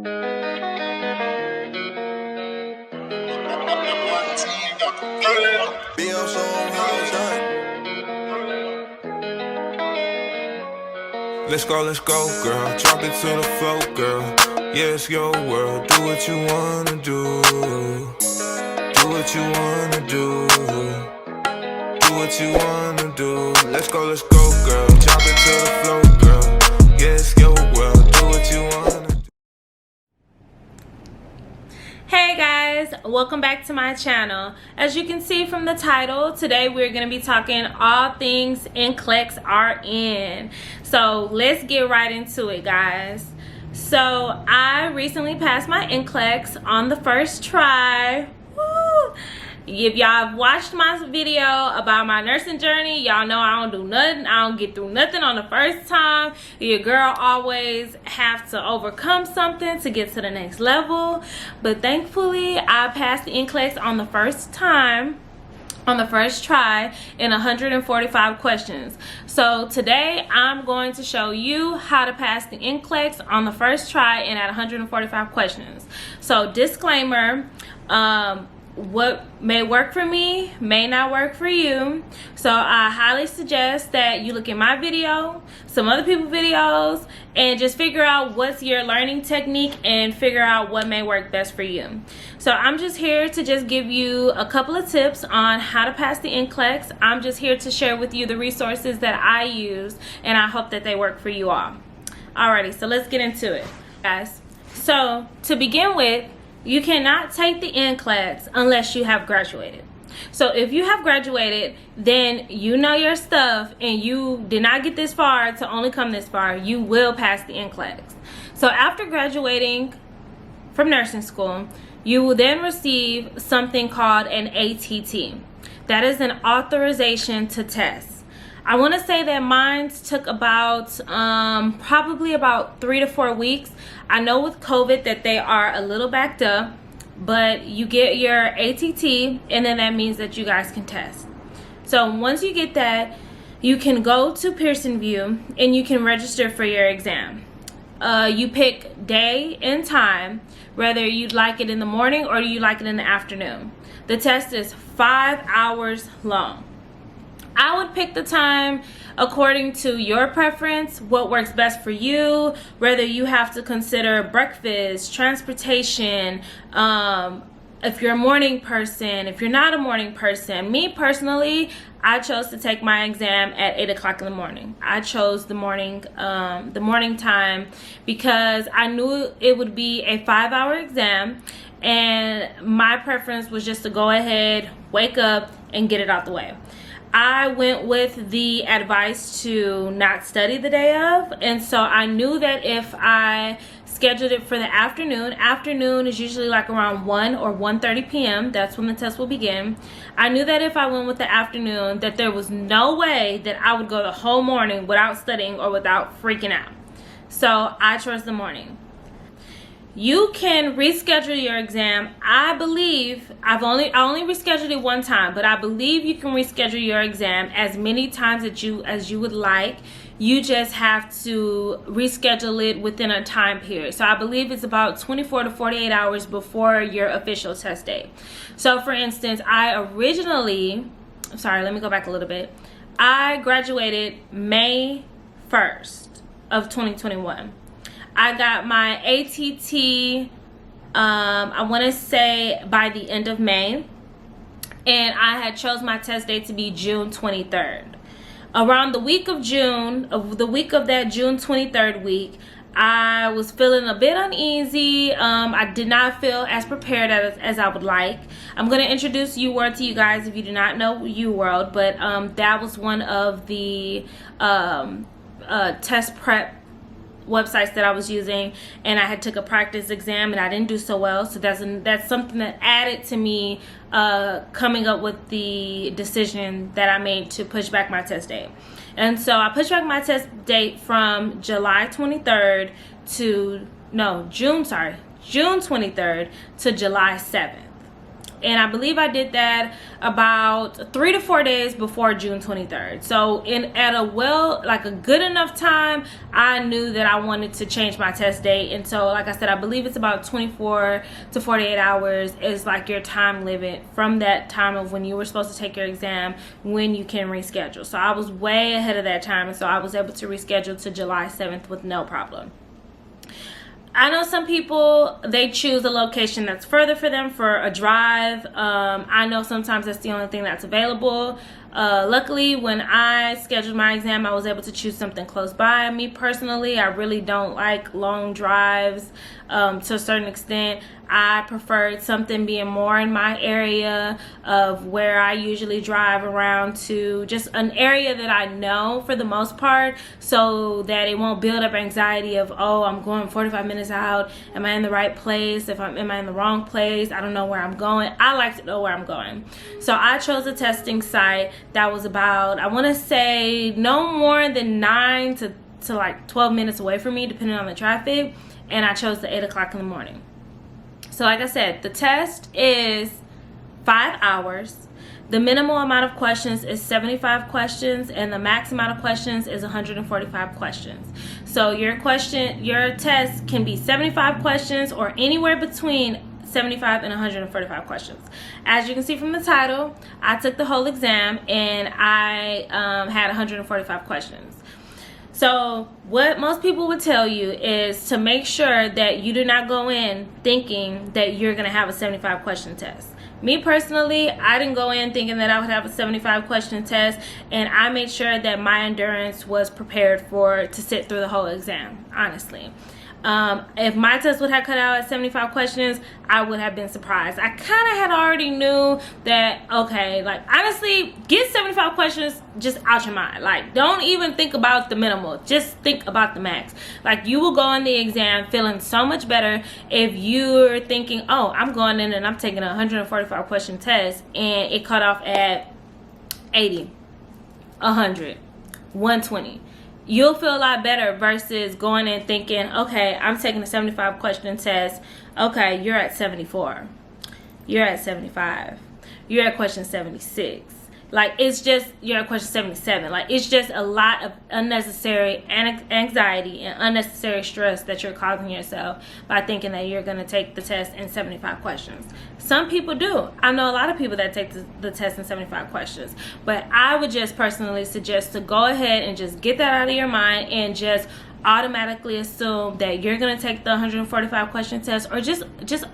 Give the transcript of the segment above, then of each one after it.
Let's go, girl. Drop it to the floor, girl. Yeah, it's your world. Do what you wanna do. Do what you wanna do. Do what you wanna do. Let's go, girl. Drop it to the floor, girl. Yeah, it's your world. Do what you wanna do. Hey guys, welcome back to my channel. As you can see from the title, today we're going to be talking all things Nclex RN. So let's get right into it, guys. So I recently passed my Nclex on the first try. Woo! If y'all have watched my video about my nursing journey, y'all know I don't do nothing. I don't get through nothing on the first time. Your girl always have to overcome something to get to the next level. But thankfully, I passed the Nclex on the first time, on the first try, in 145 questions. So today, I'm going to show you how to pass the Nclex on the first try and at 145 questions. So disclaimer, what may work for me may not work for you, so I highly suggest that you look at my video, some other people's videos, and just figure out what's your learning technique and figure out what may work best for you. So I'm just here to just give you a couple of tips on how to pass the Nclex. I'm just here to share with you the resources that I use, and I hope that they work for you all. Alrighty, so let's get into it, guys. So to begin with, you cannot take the Nclex unless you have graduated. So if you have graduated, then you know your stuff and you did not get this far to only come this far, you will pass the Nclex. So after graduating from nursing school, you will then receive something called an ATT. That is an authorization to test. I want to say that mine took about probably about 3 to 4 weeks. I know with COVID that they are a little backed up, but you get your ATT and then that means that you guys can test. So once you get that, you can go to Pearson VUE and you can register for your exam. You pick day and time, whether you'd like it in the morning or you like it in the afternoon. The test is 5 hours long. I would pick the time according to your preference, what works best for you, whether you have to consider breakfast, transportation, if you're a morning person, if you're not a morning person. Me personally, I chose to take my exam at 8 o'clock in the morning. I chose the morning time because I knew it would be a 5-hour exam, and my preference was just to go ahead, wake up, and get it out the way. I went with the advice to not study the day of, and so I knew that if I scheduled it for the afternoon is usually like around 1 or 1:30 p.m. That's when the test will begin. I knew that if I went with the afternoon, that there was no way that I would go the whole morning without studying or without freaking out. So I chose the morning. You can reschedule your exam. I believe I only rescheduled it one time, but I believe you can reschedule your exam as many times as you would like. You just have to reschedule it within a time period. So I believe it's about 24 to 48 hours before your official test date. So for instance, let me go back a little bit. I graduated May 1st of 2021. I got my ATT, I want to say by the end of May, and I had chose my test date to be June 23rd. Around the week of that June 23rd week, I was feeling a bit uneasy. I did not feel as prepared as I would like. I'm going to introduce UWORLD to you guys if you do not know UWORLD, but that was one of the test prep websites that I was using, and I had took a practice exam and I didn't do so well. So that's something that added to me coming up with the decision that I made to push back my test date. And so I pushed back my test date from June 23rd to July 7th. And I believe I did that about 3 to 4 days before June 23rd. So at a good enough time, I knew that I wanted to change my test date. And so, like I said, I believe it's about 24 to 48 hours is like your time limit from that time of when you were supposed to take your exam when you can reschedule. So I was way ahead of that time, and so I was able to reschedule to July 7th with no problem. I know some people, they choose a location that's further for them for a drive. I know sometimes that's the only thing that's available. Luckily, when I scheduled my exam, I was able to choose something close by. Me personally, I really don't like long drives to a certain extent. I preferred something being more in my area of where I usually drive around to, just an area that I know for the most part, so that it won't build up anxiety of, oh, I'm going 45 minutes out. Am I in the right place? Am I in the wrong place? I don't know where I'm going. I like to know where I'm going. So I chose a testing site that was about, I want to say, no more than 9 to like 12 minutes away from me, depending on the traffic. And I chose the 8 o'clock in the morning. So like I said, the test is 5 hours. The minimal amount of questions is 75 questions, and the max amount of questions is 145 questions. So your test can be 75 questions or anywhere between 75 and 145 questions. As you can see from the title, I took the whole exam, and I had 145 questions. So what most people would tell you is to make sure that you do not go in thinking that you're going to have a 75 question test. Me personally, I didn't go in thinking that I would have a 75 question test, and I made sure that my endurance was prepared to sit through the whole exam, honestly. If my test would have cut out at 75 questions, I would have been surprised. I kind of had already knew that, okay, like, honestly, get 75 questions just out your mind. Like, don't even think about the minimal. Just think about the max. Like, you will go on the exam feeling so much better if you're thinking, oh, I'm going in and I'm taking a 145 question test, and it cut off at 80, 100, 120. You'll feel a lot better versus going in thinking, okay, I'm taking a 75 question test. Okay, you're at 74. You're at 75. You're at question 76. Like, it's just, you're at question 77. Like, it's just a lot of unnecessary anxiety and unnecessary stress that you're causing yourself by thinking that you're going to take the test in 75 questions. Some people do. I know a lot of people that take the test in 75 questions. But I would just personally suggest to go ahead and just get that out of your mind and just automatically assume that you're going to take the 145 question test, or just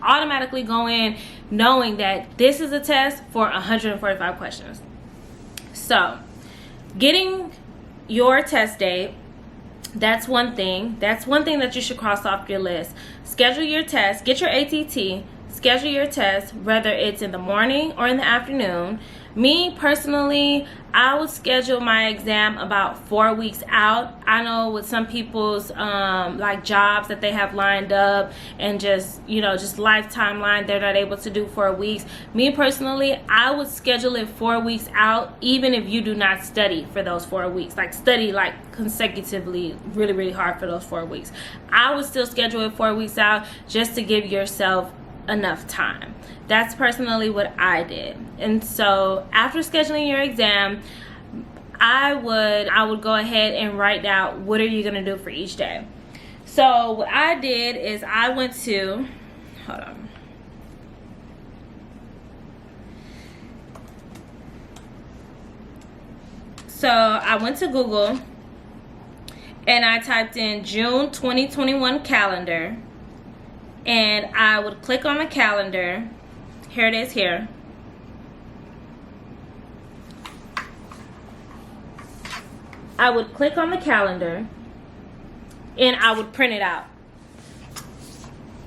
automatically go in knowing that this is a test for 145 questions. So, getting your test date, that's one thing. That's one thing that you should cross off your list. Schedule your test. Get your ATT. Schedule your test, whether it's in the morning or in the afternoon. Me, personally, I would schedule my exam about 4 weeks out. I know with some people's like jobs that they have lined up and just life timeline, they're not able to do 4 weeks. Me personally, I would schedule it 4 weeks out, even if you do not study for those 4 weeks. Like, study like consecutively really, really hard for those 4 weeks. I would still schedule it 4 weeks out just to give yourself enough time. That's personally what I did. And so after scheduling your exam, I would go ahead and write out what are you going to do for each day. So what I did is I went to, hold on. So I went to Google and I typed in June 2021 calendar, and I would click on the calendar. Here it is here. I would click on the calendar and I would print it out.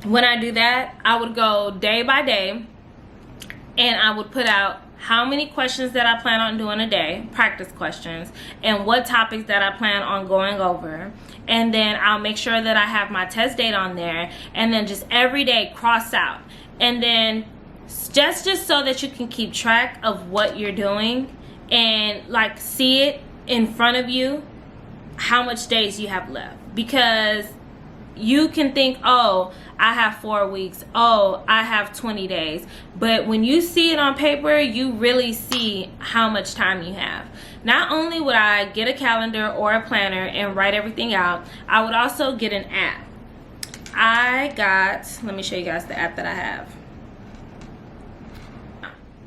When I do that, I would go day by day and I would put out how many questions that I plan on doing a day, practice questions, and what topics that I plan on going over. And then I'll make sure that I have my test date on there, and then just every day cross out. And then just so that you can keep track of what you're doing and like see it in front of you how much days you have left. Because you can think, oh, I have 4 weeks, oh, I have 20 days. But when you see it on paper, you really see how much time you have. Not only would I get a calendar or a planner and write everything out, I would also get an app. Let me show you guys the app that I have.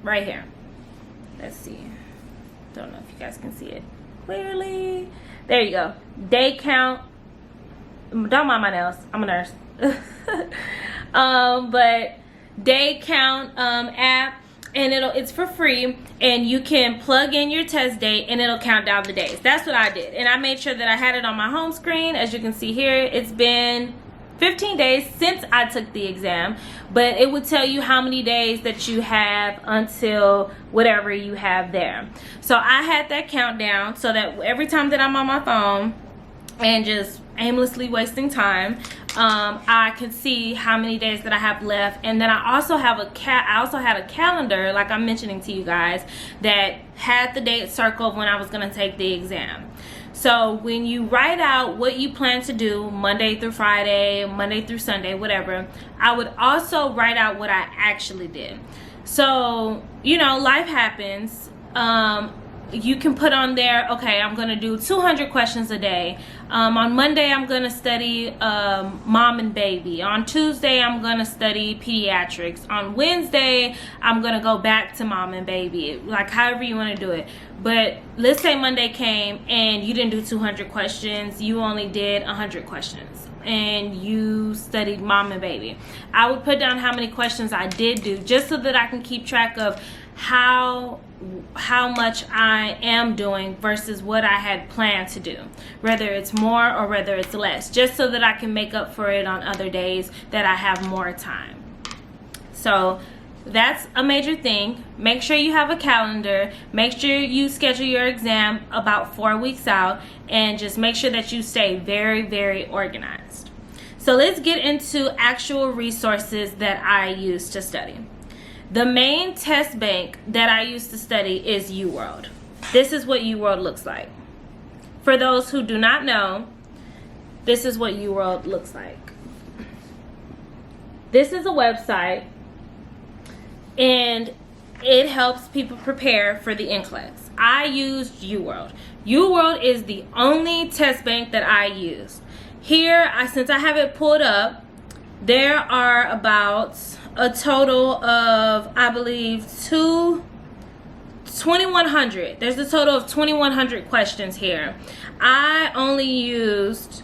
Right here. Let's see. Don't know if you guys can see it clearly. There you go. Day count. Don't mind my nails. I'm a nurse. But day count app, and it's for free, and you can plug in your test date and it'll count down the days. That's what I did, and I made sure that I had it on my home screen. As you can see here, it's been 15 days since I took the exam, but it would tell you how many days that you have until whatever you have there. So I had that countdown so that every time that I'm on my phone and just aimlessly wasting time, I can see how many days that I have left. And then I also have I also had a calendar, like I'm mentioning to you guys, that had the date circled when I was going to take the exam. So when you write out what you plan to do Monday through Friday, Monday through Sunday, whatever, I would also write out what I actually did. So, you know, life happens. You can put on there, okay, I'm going to do 200 questions a day. On Monday, I'm going to study mom and baby. On Tuesday, I'm going to study pediatrics. On Wednesday, I'm going to go back to mom and baby. Like, however you want to do it. But let's say Monday came and you didn't do 200 questions. You only did 100 questions. And you studied mom and baby. I would put down how many questions I did do, just so that I can keep track of how much I am doing versus what I had planned to do, whether it's more or whether it's less, just so that I can make up for it on other days that I have more time. So that's a major thing. Make sure you have a calendar. Make sure you schedule your exam about 4 weeks out, and just make sure that you stay very, very organized. So let's get into actual resources that I use to study. The main test bank that I use to study is UWORLD. This is what UWORLD looks like. For those who do not know, this is what UWORLD looks like. This is a website, and it helps people prepare for the Nclex. I used UWORLD. UWORLD is the only test bank that I use. Here, since I have it pulled up, there are about a total of, I believe, 2,100. There's a total of 2,100 questions here. I only used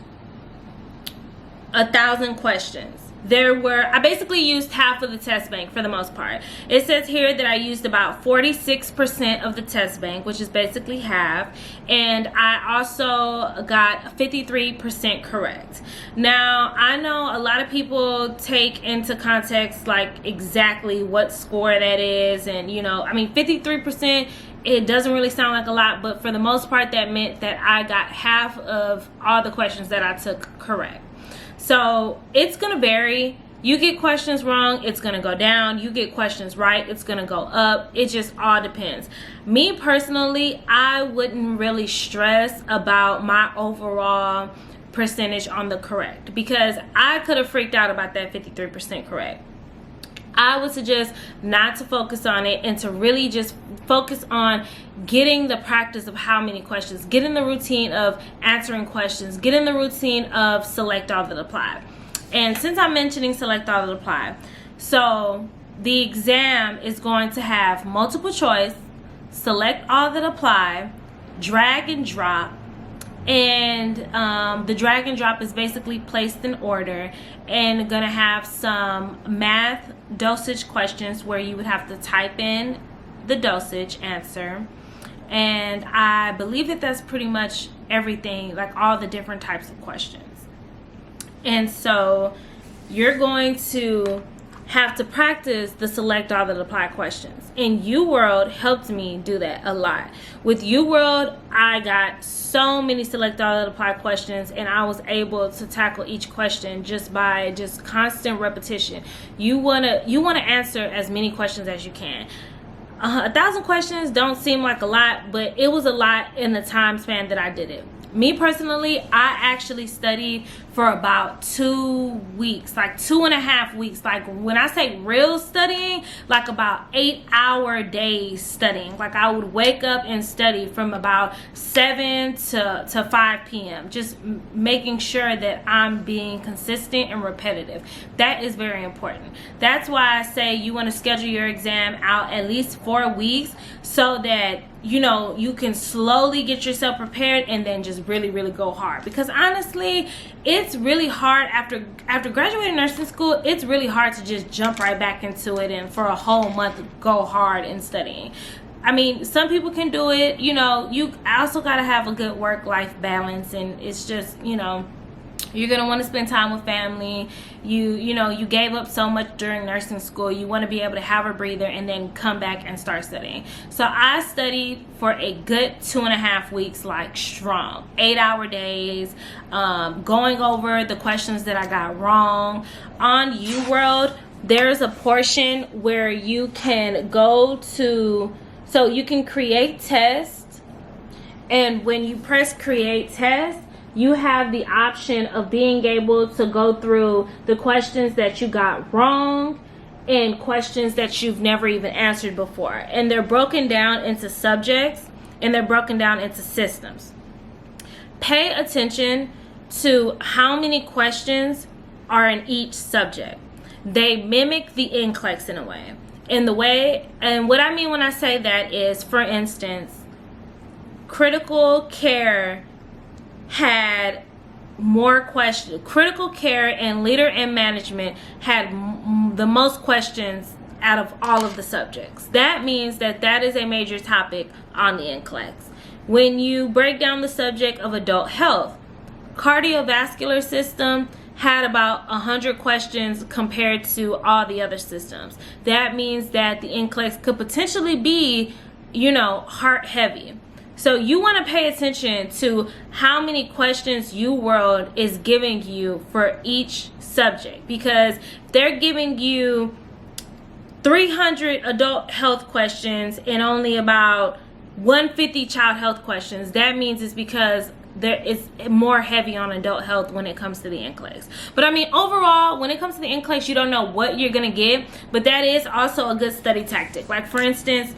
1,000 questions. I basically used half of the test bank for the most part. It says here that I used about 46% of the test bank, which is basically half, and I also got 53% correct. Now, I know a lot of people take into context like exactly what score that is, and you know, I mean 53%, it doesn't really sound like a lot, but for the most part that meant that I got half of all the questions that I took correct. So it's going to vary. You get questions wrong, it's going to go down. You get questions right, it's going to go up. It just all depends. Me personally, I wouldn't really stress about my overall percentage on the correct, because I could have freaked out about that 53% correct. I would suggest not to focus on it and to really just focus on getting the practice of how many questions, getting the routine of answering questions, getting the routine of select all that apply. And since I'm mentioning select all that apply, so the exam is going to have multiple choice, select all that apply, drag and drop, and the drag and drop is basically placed in order, and gonna have some math dosage questions where you would have to type in the dosage answer, and I believe that that's pretty much everything, like all the different types of questions. And so you're going to have to practice the select all that apply questions, and UWorld helped me do that a lot. With UWorld, I got so many select all that apply questions, and I was able to tackle each question just by just constant repetition. You wanna answer as many questions as you can. 1,000 questions don't seem like a lot, but it was a lot in the time span that I did it. Me personally, I actually studied for about 2 weeks, like 2.5 weeks. Like when I say real studying, like about 8-hour days studying. Like I would wake up and study from about 7 to 5 p.m. Just making sure that I'm being consistent and repetitive. That is very important. That's why I say you want to schedule your exam out at least 4 weeks, so that you can slowly get yourself prepared and then just really go hard. Because honestly, it's really hard after graduating nursing school. It's really hard to just jump right back into it and for a whole month go hard in studying. I mean, some people can do it. You also got to have a good work-life balance, and it's just, you're going to want to spend time with family. You gave up so much during nursing school. You want to be able to have a breather and then come back and start studying. So I studied for a good 2.5 weeks, like strong, 8-hour days, going over the questions that I got wrong. On UWORLD, there's a portion where you can go to, so you can create tests. And when you press create test, you have the option of being able to go through the questions that you got wrong and questions that you've never even answered before. And they're broken down into subjects, and they're broken down into systems. Pay attention to how many questions are in each subject. They mimic the Nclex in a way. And what I mean when I say that is, for instance, critical care had more questions. Critical care and leader and management had the most questions out of all of the subjects. That means that is a major topic on the Nclex. When you break down the subject of adult health, cardiovascular system had about 100 questions compared to all the other systems. That means that the Nclex could potentially be, heart heavy. So you want to pay attention to how many questions UWORLD is giving you for each subject, because they're giving you 300 adult health questions and only about 150 child health questions. That means it's because there is more heavy on adult health when it comes to the Nclex. But I mean, overall, when it comes to the Nclex, you don't know what you're going to get, but that is also a good study tactic. Like for instance,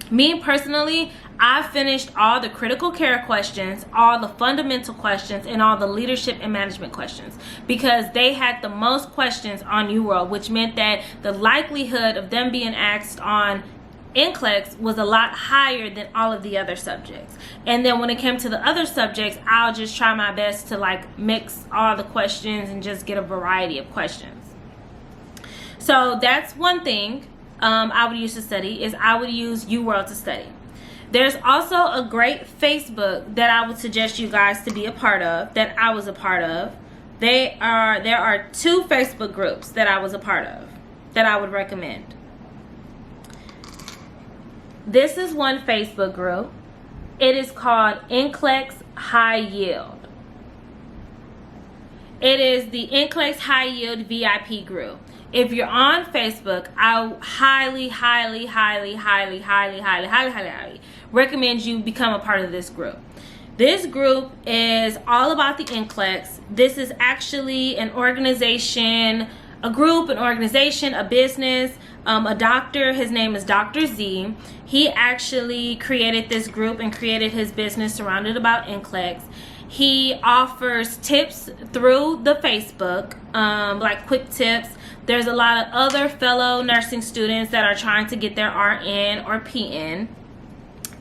me personally, I finished all the critical care questions, all the fundamental questions, and all the leadership and management questions, because they had the most questions on UWorld, which meant that the likelihood of them being asked on Nclex was a lot higher than all of the other subjects. And then when it came to the other subjects, I'll just try my best to like mix all the questions and just get a variety of questions. So that's one thing I would use to study, is I would use UWorld to study. There's also a great Facebook that I would suggest you guys to be a part of, that I was a part of. There are 2 Facebook groups that I was a part of that I would recommend. This is one Facebook group. It is called Nclex High Yield. It is the Nclex High Yield VIP group. If you're on Facebook, I highly recommend you become a part of this group. This group is all about the Nclex. This is actually an organization, a group, an organization, a business, a doctor. His name is Dr. Z. He actually created this group and created his business surrounded about Nclex. He offers tips through the Facebook, like quick tips. There's a lot of other fellow nursing students that are trying to get their RN or PN.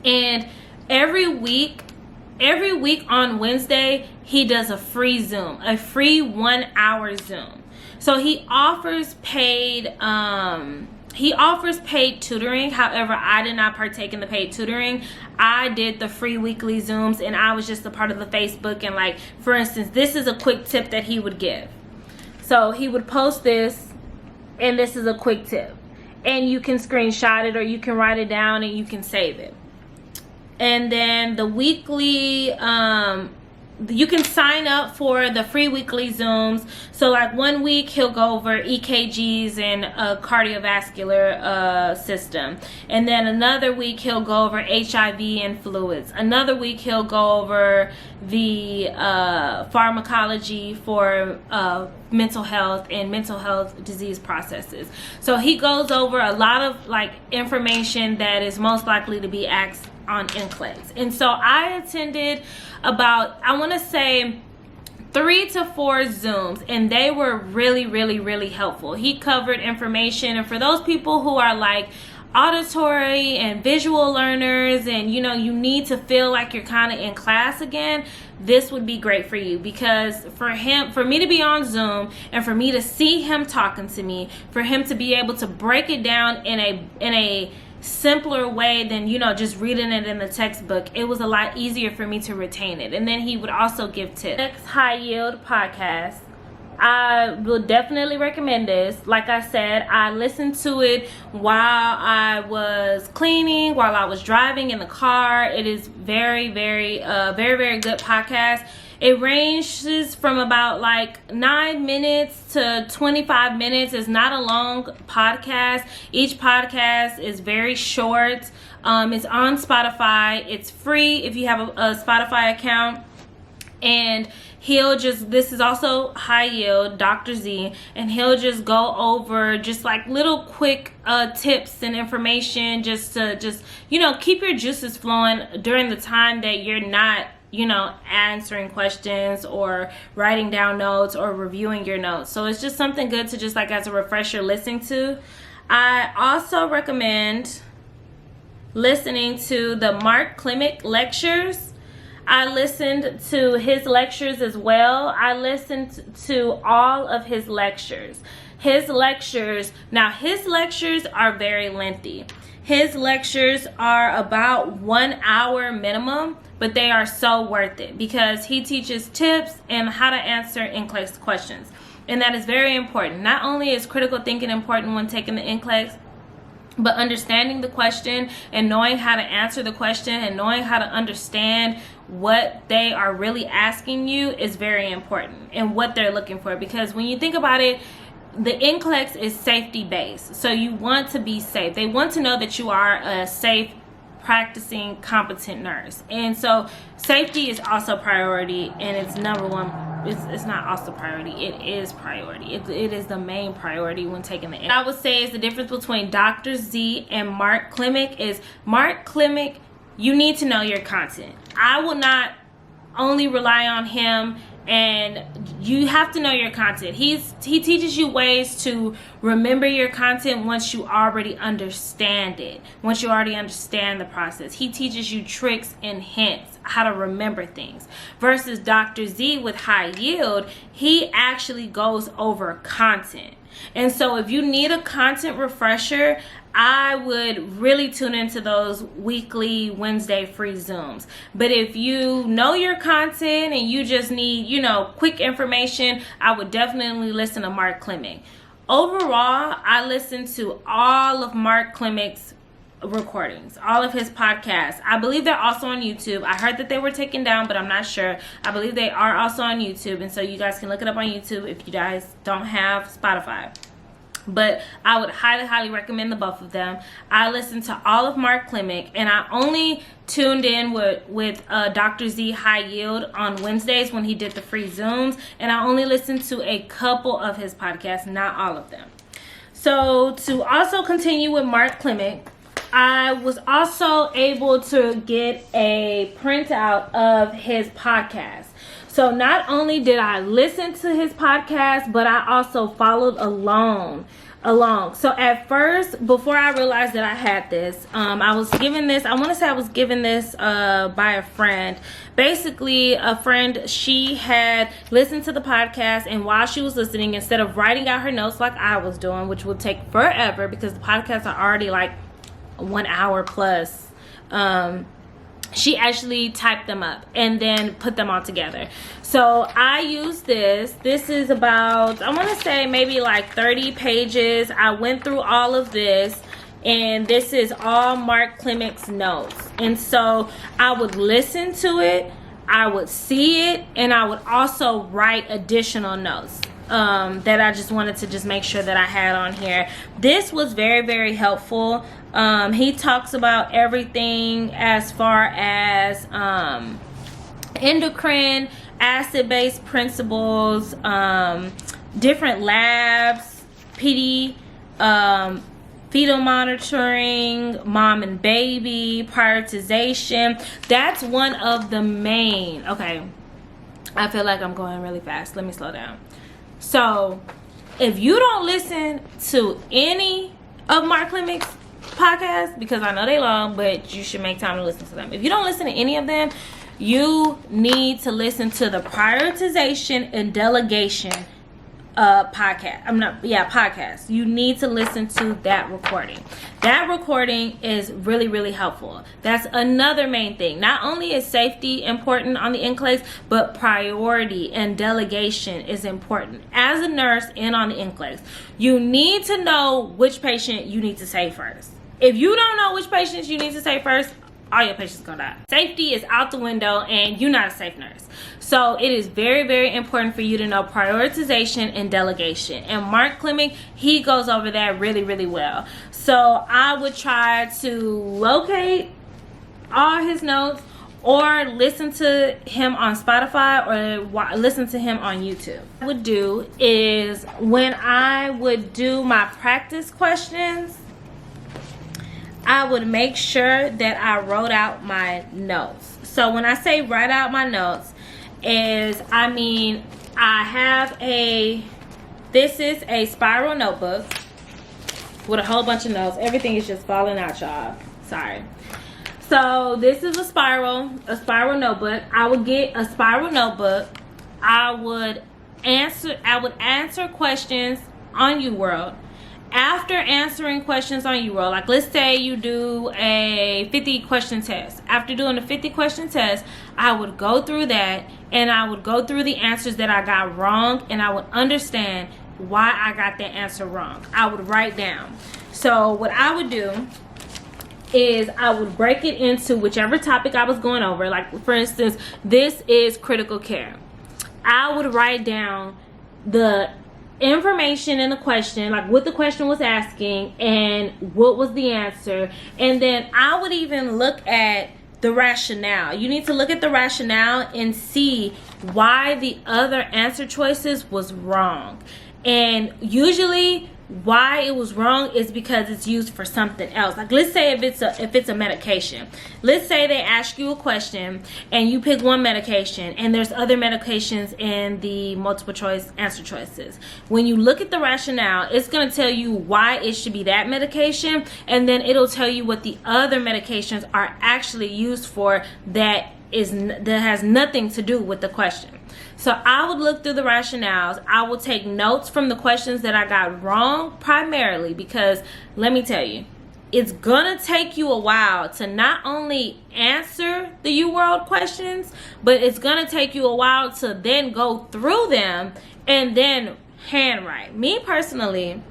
And every week on Wednesday, he does a free Zoom, a free 1-hour Zoom. So he offers paid tutoring. However, I did not partake in the paid tutoring. I did the free weekly Zooms, and I was just a part of the Facebook. And like, for instance, this is a quick tip that he would give. So he would post this, and this is a quick tip. And you can screenshot it, or you can write it down, and you can save it. And then the weekly you can sign up for the free weekly Zooms. So like 1 week he'll go over EKGs and cardiovascular system, and then another week he'll go over HIV and fluids. Another week he'll go over the pharmacology for mental health and mental health disease processes. So he goes over a lot of like information that is most likely to be asked on Nclex. And so I attended about, I want to say, 3 to 4 Zooms, and they were really helpful. He covered information, and for those people who are like auditory and visual learners, and you know, you need to feel like you're kind of in class again, this would be great for you, because for me to be on Zoom and for me to see him talking to me, for him to be able to break it down in a simpler way than, you know, just reading it in the textbook, it was a lot easier for me to retain it. And then he would also give tips. Next, High Yield podcast. I will definitely recommend this. Like I said, I listened to it while I was cleaning, while I was driving in the car. It is very good podcast. It ranges from about like 9 minutes to 25 minutes. It's not a long podcast. Each podcast is very short. It's on Spotify. It's free if you have a Spotify account. And this is also High Yield, Dr. Z, and he'll just go over just like little quick tips and information just to you know, keep your juices flowing during the time that you're not, you know, answering questions or writing down notes or reviewing your notes. So it's just something good to just like as a refresher listening to. I also recommend listening to the Mark Klimek lectures. I listened to his lectures as well. I listened to all of his lectures. His lectures are very lengthy. His lectures are about 1 hour minimum, but they are so worth it because he teaches tips and how to answer Nclex questions. And that is very important. Not only is critical thinking important when taking the Nclex, but understanding the question and knowing how to answer the question and knowing how to understand what they are really asking you is very important, and what they're looking for. Because when you think about it, the Nclex is safety based. So you want to be safe. They want to know that you are a safe, practicing, competent nurse. And so safety is also priority, and it's number one. It's not also priority, it is priority. It is the main priority when taking the Nclex. I would say is the difference between Dr. Z and Mark Klimek is Mark Klimek, you need to know your content. I will not only rely on him, and you have to know your content. He teaches you ways to remember your content once you already understand it, once you already understand the process. He teaches you tricks and hints how to remember things. Versus Dr. Z with High Yield, he actually goes over content. And so if you need a content refresher, I would really tune into those weekly Wednesday free Zooms. But if you know your content and you just need, you know, quick information, I would definitely listen to Mark Klimek. Overall, I listened to all of Mark Klimek's recordings, all of his podcasts. I believe they're also on YouTube. I heard that they were taken down, but I'm not sure. I believe they are also on YouTube, and so you guys can look it up on YouTube if you guys don't have Spotify. But I would highly recommend the both of them. I listened to all of Mark Klimek, and I only tuned in with Dr. Z High Yield on Wednesdays when he did the free Zooms, and I only listened to a couple of his podcasts, not all of them. So to also continue with Mark Klimek, I was also able to get a printout of his podcast. So not only did I listen to his podcast, but I also followed along. So at first, before I realized that I had this, I was given this by a friend. Basically, a friend, she had listened to the podcast, and while she was listening, instead of writing out her notes like I was doing, which would take forever because the podcasts are already like 1 hour plus, she actually typed them up and then put them all together. So I used this. This is about, I want to say maybe like 30 pages. I went through all of this, and this is all Mark Klimek's notes. And so I would listen to it. I would see it, and I would also write additional notes that I just wanted to just make sure that I had on here. This was very, very helpful. He talks about everything as far as endocrine, acid-based principles, different labs, PD, fetal monitoring, mom and baby, prioritization. That's one of the main. Okay, I feel like I'm going really fast. Let me slow down. So if you don't listen to any of Mark Clemens' podcasts, because I know they long, but you should make time to listen to them. If you don't listen to any of them, you need to listen to the prioritization and delegation podcast. You need to listen to that recording. That recording is really, really helpful. That's another main thing. Not only is safety important on the Nclex, but priority and delegation is important. As a nurse and on the Nclex, you need to know which patient you need to save first. If you don't know which patients you need to save first, all your patients gonna die. Safety is out the window, and you're not a safe nurse. So it is very, very important for you to know prioritization and delegation. And Mark Clemens, he goes over that really, really well. So I would try to locate all his notes, or listen to him on Spotify, or listen to him on YouTube. What I would do is, when I would do my practice questions, I would make sure that I wrote out my notes. So when I say write out my notes, I have this is a spiral notebook with a whole bunch of notes. Everything is just falling out, y'all. Sorry. So this is a spiral notebook. I would get a spiral notebook. I would answer questions on UWORLD. After answering questions on UWORLD, like let's say you do a 50 question test. After doing a 50 question test, I would go through that, and I would go through the answers that I got wrong, and I would understand why I got that answer wrong. I would write down. So what I would do is I would break it into whichever topic I was going over. Like for instance, this is critical care. I would write down the information in the question, like what the question was asking and what was the answer, and then I would even look at the rationale. You need to look at the rationale and see why the other answer choices was wrong. And usually why it was wrong is because it's used for something else. Like let's say if it's a medication. Let's say they ask you a question and you pick one medication, and there's other medications in the multiple choice answer choices. When you look at the rationale, it's going to tell you why it should be that medication, and then it'll tell you what the other medications are actually used for that has nothing to do with the question. So I would look through the rationales. I will take notes from the questions that I got wrong, primarily because let me tell you, it's gonna take you a while to not only answer the UWORLD questions, but it's gonna take you a while to then go through them and then handwrite. Me personally,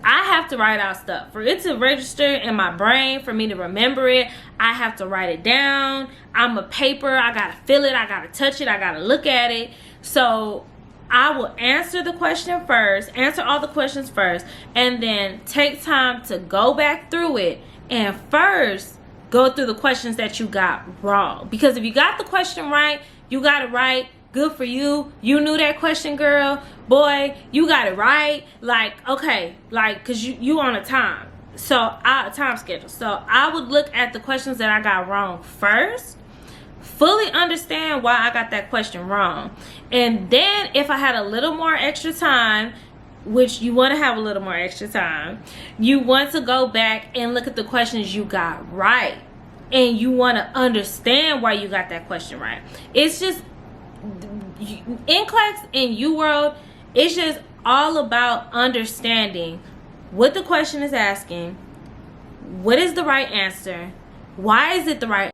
I have to write out stuff. For it to register in my brain, for me to remember it, I have to write it down. I'm a paper. I got to feel it. I got to touch it. I got to look at it. So I will answer the question first, answer all the questions first, and then take time to go back through it and first go through the questions that you got wrong. Because if you got the question right, you got it right. Good for you. You knew that question, girl. Boy, you got it right. Like, okay, like, because you on a time. So, time schedule. So, I would look at the questions that I got wrong first. Fully understand why I got that question wrong. And then, if I had a little more extra time, which you want to have a little more extra time, you want to go back and look at the questions you got right. And you want to understand why you got that question right. It's just Nclex and UWORLD, it's just all about understanding what the question is asking, what is the right answer, why is it the right